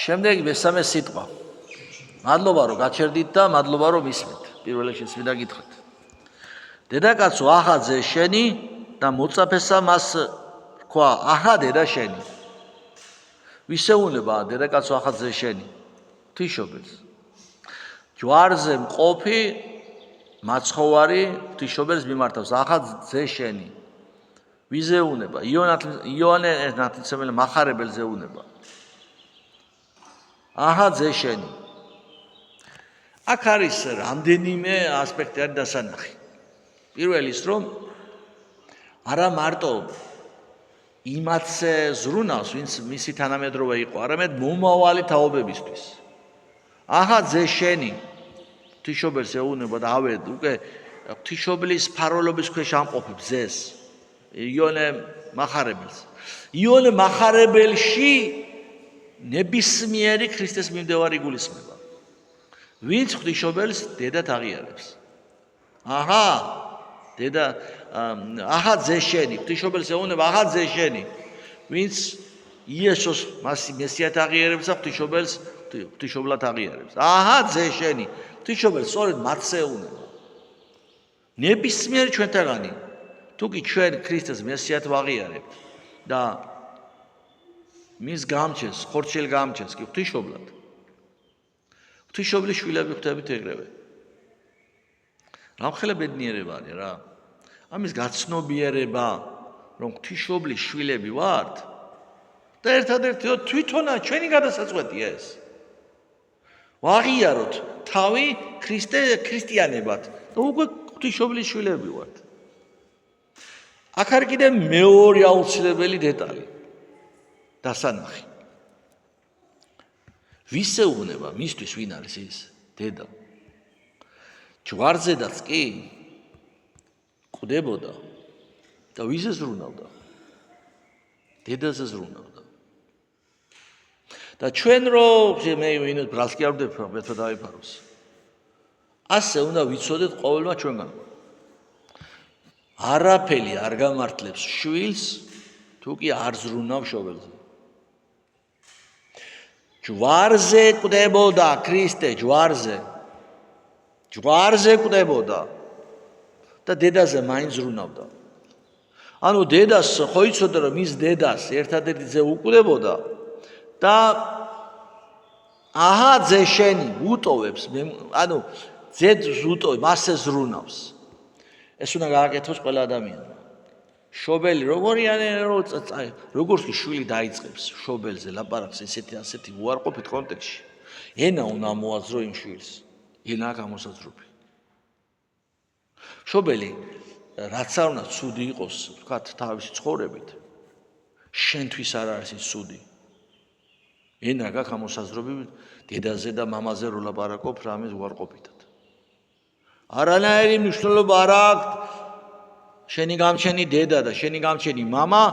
შემდეგ მესამე სიტყვა. მადლობა რომ გაჩერდით და მადლობა რომ ისმით. პირველ რიგში მინდა გითხრათ. დედაკაცო, ახა ძე შენი და მოწაფესა მას თქვა, ახა დედა შენი. ვისეუნება დედაკაცო, ახა ძე შენი. ღვთისმშობელს. ჯვარზე მყოფი მაცხოვარი ღვთისმშობელს მიმართავს, ახა ძე შენი. ვიზეუნება? იოანე ნათლისმცემელი მახარებელს ეუნება. ახა ძე შენი. აქ არის რამდენიმე ასპექტი არის დასანახი. პირველი ის რომ არა მარტო იმათზე ზრუნავს, ვინც მისი თანამედროვე იყო, არამედ მომავალი თაობებისთვის. ახა ძე შენი ღვთისმშობელს ეუნება და ავედ უკვე ღვთისმშობლის ფაროლობის ქვეშ ამყოფებს ძეს. იოანე მახარებელს. იოანე მახარებელში ნებისმიერი ქრისტეს მიმდევარი გულისხმება. ვინც ღვთისმშობელს დედად აღიარებს. აჰა, დედა, ახა ძე შენი, ღვთისმშობელს ეუნება, ახა ძე შენი. ვინც იესოს მესიად აღიარებს და ღვთისმშობლად აღიარებს. აჰა ძე შენი, ღვთისმშობელს სწორედ მათზე ეუნება. ნებისმიერი ჩვენთაგანი, თუ კი ჩვენ ქრისტეს მესიად ვაღიარებთ და მის გამჩენს, ხორცშელ გამჩენს კი ღვთისმშობლად. ღვთისმშობლის შვილები ხდებით ეგრევე. რამხელა ბედნიერება არის რა. ამის გაცნობიერება, რომ ღვთისმშობლის შვილები ვართ და ერთადერთი თვითონა ჩვენი გადასაწყვეტია ეს. ვაღიაროთ თავი ქრისტიანებად და უკვე ღვთისმშობლის შვილები ვართ. აქ არის კიდე მეორე აუცილებელი დეტალი. დასანახი. ვისეუნება მისთვის ვინ არის ის? დედა. ჯვარზედაც კი კვდებოდა და ვიზე ზრუნავდა? დედაზე ზრუნავდა. და ჩვენ რომ მე ვინმე ბრალს კი არ ვდებ მეთქვა დაიფაროს. ასე უნდა ვიცოდეთ ყოველმა ჩვენგან. არაფერი არ გამართლებს შვილს თუ კი არ ზრუნავ მშობელზე. ჯვარზე კვდებოდა ქრისტე, ჯვარზე კვდებოდა და დედაზე მაინც ზრუნავდა. ანუ დედას ხო იცოდა რომ ის დედას ერთადერთი ძე უკვდებოდა და აჰა ძე შენი უტოვებს, ანუ ძედს უტოვებს, მასზე ზრუნავს. ეს უნდა გააკეთოს ყველა ადამიანმა. შობელი როგორი როგორც კი შვილი დაიწყებს შობელზე ლაპარაკს ასეთი უარყოფით კონტექსტში. ენა უნდა მოაძრო იმ შვილს. ენა გამოსაძრობი. შობელი რაც არ უნდა ცუდი იყოს, ვთქვათ, თავისი ცხოვრებით, შენთვის არ არის ის ცუდი. ენა გამოსაძრობი დედაზე და მამაზე რო ლაპარაკობ რამის უარყოფითად. არანაირი მნიშვნელობა არ აქვს შენი გამჩენი დედა და შენი გამჩენი მამა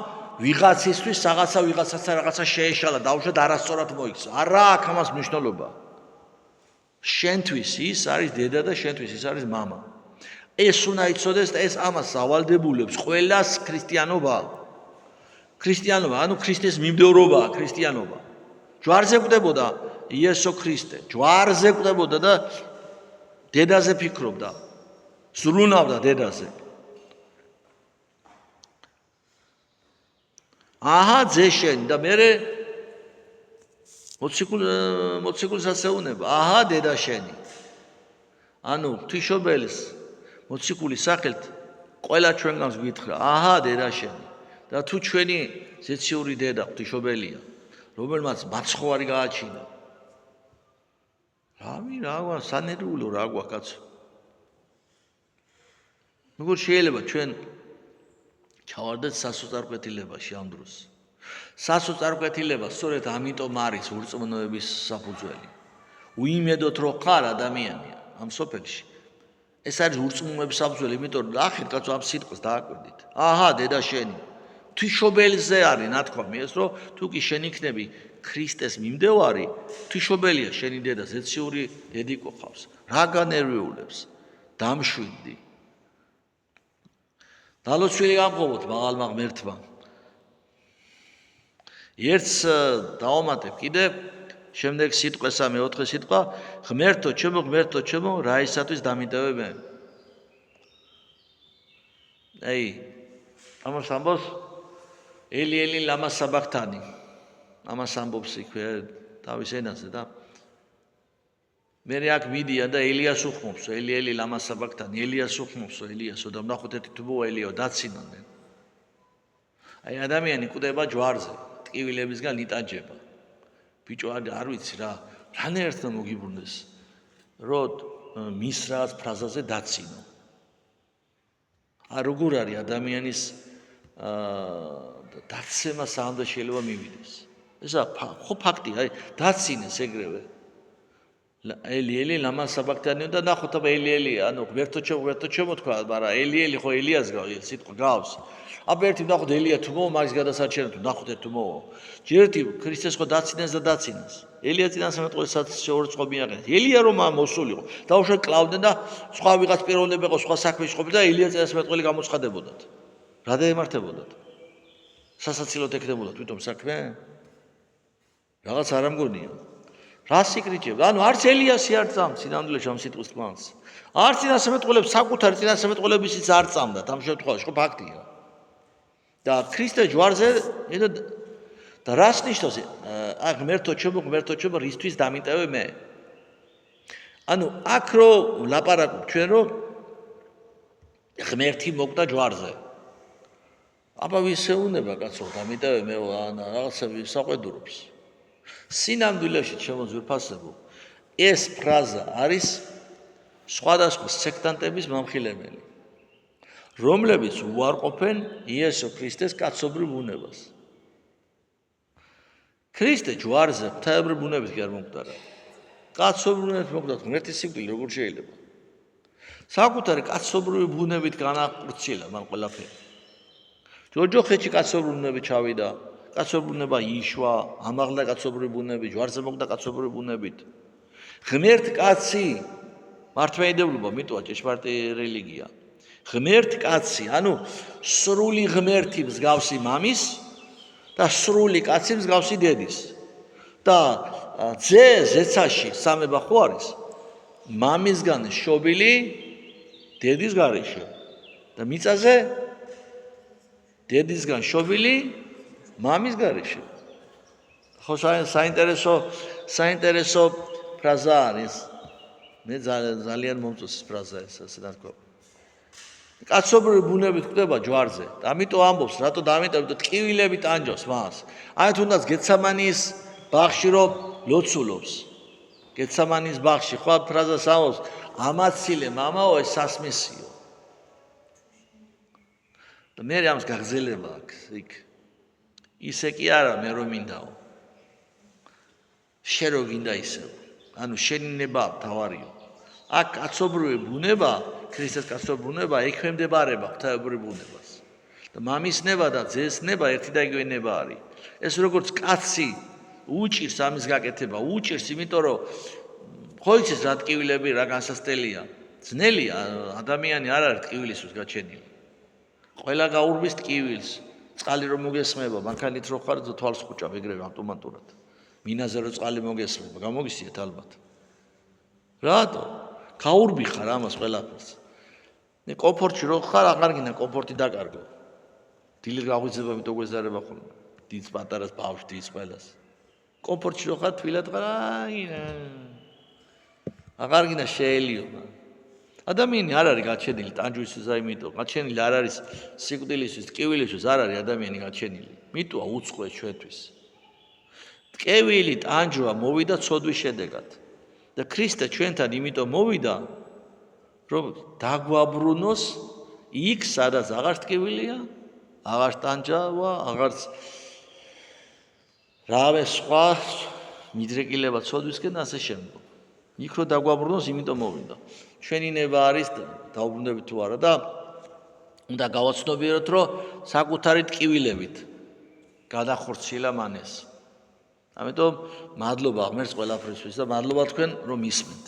ვიღაცისთვის რაღაცა შეეშალა, დაუშვათ არასწორად მოიქცა. არა აქვს ამას მნიშვნელობა. შენთვის ის არის დედა და შენთვის ის არის მამა. ეს უნდა იცოდეს და ეს ამას ავალდებულებს ყველას ქრისტიანობა. ქრისტიანობა, ანუ ქრისტეს მიმდევრობა, ქრისტიანობა. ჯვარზე კვდებოდა იესო ქრისტე, ჯვარზე კვდებოდა და დედაზე ფიქრობდა. ზრუნავდა დედაზე. აჰა ძე შენი და მე მოციქულსაც ეუნება, აჰა დედა შენი. ანუ ღვთისმშობელის მოციქულის სახელით ყველა ჩვენგანს გითხრა, აჰა დედა შენი. და თუ ჩვენი ზეციური დედა ღვთისმშობელია, რომელმაც მაცხოვარი გააჩინა. რა სანერვულო რა გვაქვს კაცო. როგორ შეიძლება ჩვენ ჩავარდეთ სასოწარკვეთილებაში ამ დროს. სასოწარკვეთილება სწორედ ამიტომ არის ურწმუნოების საფუძველი. უიმედოთ რომ ხარ ადამიანია ამ სოფელში. ეს არის ურწმუნოების საფუძველი, იმიტომ რომ ახეთ კაცო ამ სიტყვას დააკვირდით. აჰა დედა შენი. ღვთისმშობელზე არის ნათქვამი ეს, რომ თუ კი შენ იქნები ქრისტეს მიმდევარი, ღვთისმშობელია შენი დედა, ზეციური დედი ყავს. რა განერვიულებს? დამშვიდდი. დალოცვილი გამყობოთ მაღალმა ღმერთმა. ერთს დავამატებ კიდე შემდეგ სიტყვასა მეოთხე სიტყვა ღმერთო ჩემო რა ისათვის დამიტევე მე აი ამას ამბობს ელი ლამა საბახთანი ამას ამბობს იქვე თავის ენაზე და მე აქ მიდია და ელიას უხმობს ელი ლამა საბახთანი ელიას უხმობს ელიასო და ნახოთ ერთი თუბო ელიო დაცინოდნენ აი ადამიანი კვდება ჯვარზე ტკივილებისგან იტანჯება ბიჭო არ ვიცი რა რანაირად მოგიბრუნდეს როდ მის რაღაც ფრაზაზე დაცინო როგორ არის ადამიანის დაცემა სამდე შეიძლება მივიდეს ესა ხო ფაქტია აი დაცინეს ეგრევე ელი ლამა საბახთანი და ნახოთ აბა ელი ანუ ღმერთო ჩემო თქვა მაგრამ ელი ხო ელიას სიტყვა გავს აბა ერთი ნახოთ ელია თუ მოვა მაგის გადასარჩენად თუ ნახოთ თუ მოვა ჯერტი ქრისტეს ხო დაცინეს და დაცინეს ელია წინასწარმეტყველსაც შეურწყობი აღეთ ელია რომ მოსულიყო დაუშვათ კლავდნენ და სხვა ვიღაც პიროვნება იყო სხვა საქმე იყო და ელია წინასწარმეტყველი გამოცხადებოდათ რა დაემართებოდათ სასაცილოდ ეკდებოდათ თვითონ საქმე რაღაც არ ამგონია რა სიკრიჭებს ანუ არც ელიასი არ წამს სინამდვილეში ამ სიტყვის თქმას არც წინასწარმეტყველებს საკუთარი წინასწარმეტყველებისიც არ წამდათ ამ შემთხვევაში ხო ფაქტია და ქრისტე ჯვარზე და რას ნიშნავს აი ღმერთო ჩემო რისთვის დამიტევე მე ანუ აქ რო ლაპარაკობ ჩვენ რო ღმერთი მოკდა ჯვარზე აბა ვისეუნება კაცო დამიტევე მე რაღაცები საყვედურობს სინამდვილეში ჩემო ძვირფასებო ეს ფრაზა არის სხვადასხვა სექტანტების მამხილებელი რომლებიც უარყოფენ იესო ქრისტეს კაცობრივ ბუნებას ქრისტე ჯვარზე ღვთაებრივ ბუნებით კი არ მომკვდარა კაცობრივ ბუნებით მომკვდარა ღმერთის სიკვდილი როგორ შეიძლება საკუთარი კაცობრივი ბუნებით განახორციელა მან ყველაფერი ჯოჯოხეთში კაცობრივი ბუნებით ჩავიდა კაცობრივი ბუნება იშვა ამაღლა კაცობრივი ბუნებით ჯვარზე მომკვდა კაცობრივი ბუნებით ღმერთ კაცი მართლმადიდებლობა მიტოვა ჭეშმარიტი რელიგია ღმერთ კაცი ანუ სრული ღმერთი მსგავსი მამის და სრული კაცი მსგავსი დედის და ზეცაში სამება ხო არის მამისგან შობილი დედის გარეშე და მიწაზე დედისგან შობილი მამის გარეშე ხო საინტერესო ფრაზა არის მე ძალიან მომწონს ფრაზა ეს ასე თქვა კაცობრივი ბუნებით კვდება ჯვარზე და ამიტომ ამბობს რატო დამიტევ და ტკივილები ტანჯავს მას აი თუნდაც გეცამანის ბაღში რომ ლოცულობს გეცამანის ბაღში ხო ფრაზას ამბობს ამაცილე მამაო ეს სასმისიო და მე ამას გაგზელება აქვს იქ ისე კი არა მე რომ მინდაო შენ რო გინდა ისე ანუ შენინება თავარიო აქ კაცობრივი ბუნება ქრისტეს კაცობრივი ბუნება ექვემდებარება ღვთაებრივ ბუნებას და მამის ნება და ძეს ნება ერთი და იგივე ნება არის ეს როგორც კაცი უჭირს ამის გაკეთება უჭირს იმიტომ რომ ხო იცის რა ტკივილები რა განსასწელია ძნელია ადამიანი არ არის ტკივილისთვის გაჩენილი ყველა გაურბის ტკივილს წყალი რომ მოგესმება მანქანით რო ხარ თვალს ხუჭავ ეგრევე ავტომატურად მინაზე რო წყალი მოგესმება გამოგისიათ ალბათ რატო გაურბი ხარ ამას ყველაფერს მე კომფორტში რო ხარ აღარ გინდა კომფორტი დაკარგო დილით გაღვიძება მით უგვეზარება ხოლმე დიდ პატარას ბავშვს დის ყველას კომფორტში რო ხარ თვილად ხარ აღარ გინდა შეელიო ადამიანი არ არის გაჩენილი ტანჯვისთვის აიმიტომ გაჩენილი არ არის სიკვდილისთვის ტკივილისთვის არ არის ადამიანი გაჩენილი მიტოა უცხოე ჩვენთვის ტკივილი ტანჯვა მოვიდა ცოდვის შედეგად და ქრისტე ჩვენთან იმიტომ მოვიდა რომ დაგვაბრუნოს იქ სადაც აღარ ტკივილია აღარ ტანჯვა აღარც რავე სხვა მიდრეკილება ცოდვისკენ ასე შემდგომ იქ რო დაგვაბრუნოს იმიტომ მოვიდა ჩვენი ნება არის დაუბრუნდებით თუ არა და უნდა გავაცნობიეროთ რომ საკუთარი ტკივილებით გადახორციელა მან ეს ამიტომ მადლობა ღმერთს ყველაფრისთვის და მადლობა თქვენ რომ ისმენთ